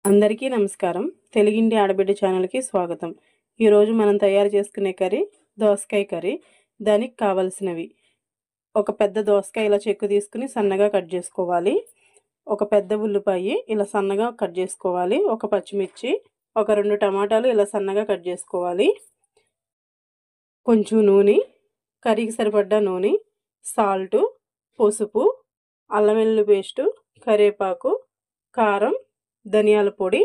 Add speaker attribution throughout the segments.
Speaker 1: అందరికీ నమస్కారం. తెలుగింటి ఆడబిడ్డ ఛానల్‌కి స్వాగతం. ఈరోజు మనం తయారు చేసుకునే కర్రీ దోసకాయ కర్రీ. దానికి కావాల్సినవి: ఒక పెద్ద దోసకాయ ఇలా చెక్కు తీసుకుని సన్నగా కట్ చేసుకోవాలి. ఒక పెద్ద ఉల్లిపాయ ఇలా సన్నగా కట్ చేసుకోవాలి. ఒక పచ్చిమిర్చి, ఒక 2 టమాటాలు ఇలా సన్నగా కట్ చేసుకోవాలి. కొంచెం నూనె, కర్రీకి సరిపడ్డ నూనె, సాల్ట్, పసుపు, అల్లం వెల్లుల్లి పేస్టు, కరివేపాకు, కారం, ధనియాల పొడి,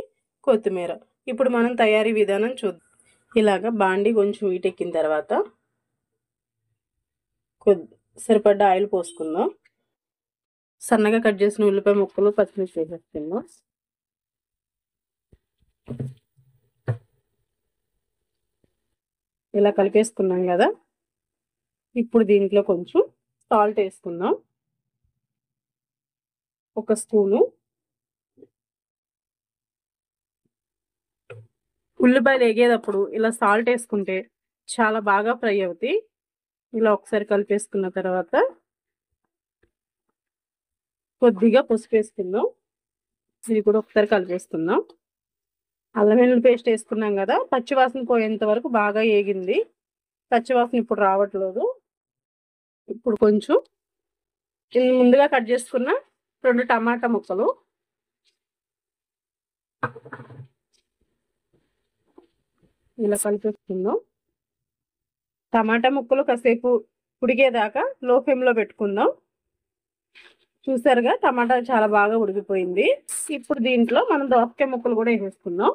Speaker 1: కొత్తిమీర. ఇప్పుడు మనం తయారీ విధానం చూద్దాం. ఇలాగ బాండి కొంచెం వీటెక్కిన తర్వాత సరిపడ్డ ఆయిల్ పోసుకుందాం. సన్నగా కట్ చేసిన ఉల్లిపాయ ముక్కలు, పచ్చిమిర్చి వేసేసుకుందాం. ఇలా కలిపేసుకున్నాం కదా. ఇప్పుడు దీంట్లో కొంచెం సాల్ట్ వేసుకుందాం. ఒక స్పూను. ఉల్లిపాయలు వేగేటప్పుడు ఇలా సాల్ట్ వేసుకుంటే చాలా బాగా ఫ్రై అవుతాయి. ఇలా ఒకసారి కలిపేసుకున్న తర్వాత కొద్దిగా పసుపు వేసుకుందాం. ఇది కూడా ఒకసారి కలిపేసుకుందాం. అల్లం వెల్లుల్లి పేస్ట్ వేసుకున్నాం కదా, పచ్చివాసన పోయేంత వరకు బాగా వేగింది. పచ్చివాసన ఇప్పుడు రావట్లేదు. ఇప్పుడు కొంచెం ముందుగా కట్ చేసుకున్న 2 టమాటా ముక్కలు, ఇలా కలిపేసుకుందాం. టమాటా ముక్కలు కాసేపు ఉడికేదాకా లో ఫ్లేమ్లో పెట్టుకుందాం. చూసారుగా, టమాటా చాలా బాగా ఉడికిపోయింది. ఇప్పుడు దీంట్లో మనం దోసకాయ ముక్కలు కూడా వేసేసుకుందాం.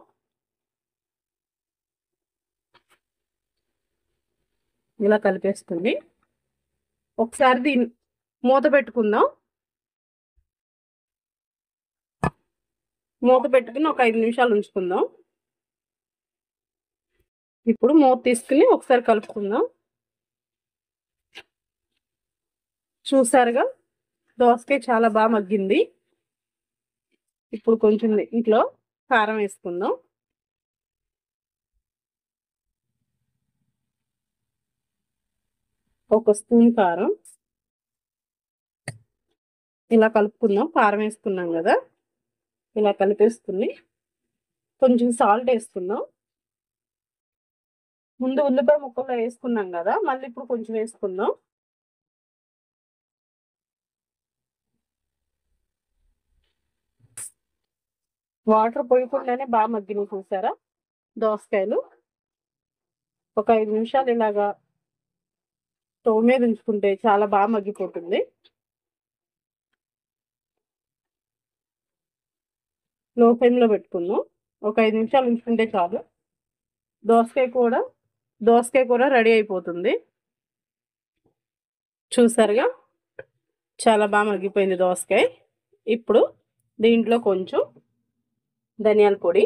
Speaker 1: ఇలా కలిపేసుకుని ఒకసారి దీన్ని మూత పెట్టుకుందాం. మూత పెట్టుకుని ఒక 5 నిమిషాలు ఉంచుకుందాం. ఇప్పుడు మూత తీసుకుని ఒకసారి కలుపుకుందాం. చూసారుగా, దోసకాయ చాలా బాగా మగ్గింది. ఇప్పుడు కొంచెం ఇంట్లో కారం వేసుకుందాం. ఒక స్పూన్ కారం. ఇలా కలుపుకుందాం. కారం వేసుకున్నాం కదా, ఇలా కలిపేసుకుని కొంచెం సాల్ట్ వేసుకుందాం. ముందు ఉల్లిపాయ ముక్కలు వేసుకున్నాం కదా, మళ్ళీ ఇప్పుడు కొంచెం వేసుకుందాం. వాటర్ పోయకుండానే బాగా మగ్గినాయి. చూసారా దోసకాయలు. ఒక 5 నిమిషాలు ఇలాగా స్టవ్ మీద ఉంచుకుంటే చాలా బాగా మగ్గిపోతుంది. లో ఫ్లేమ్లో పెట్టుకుందాం. ఒక 5 నిమిషాలు ఉంచుకుంటే చాలు. దోసకాయ కూర రెడీ అయిపోతుంది. చూసారుగా, చాలా బాగా మగ్గిపోయింది దోసకాయ. ఇప్పుడు దీంట్లో కొంచెం ధనియాల పొడి,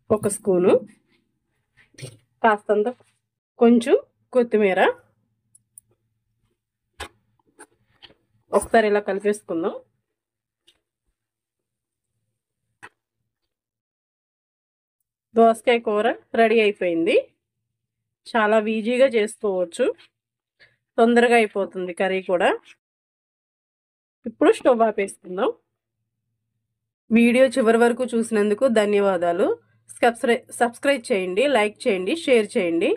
Speaker 1: ఒక స్పూను, కాస్తంత కొంచెం కొత్తిమీర, ఒకసారి ఇలా కలిపేసుకుందాం. దోసకాయ కూర రెడీ అయిపోయింది. చాలా ఈజీగా చేసుకోవచ్చు, తొందరగా అయిపోతుంది కర్రీ కూడా. ఇప్పుడు స్టవ్ ఆపేసుకుందాం. వీడియో చివరి వరకు చూసినందుకు ధన్యవాదాలు. సబ్స్క్రైబ్ చేయండి, లైక్ చేయండి, షేర్ చేయండి.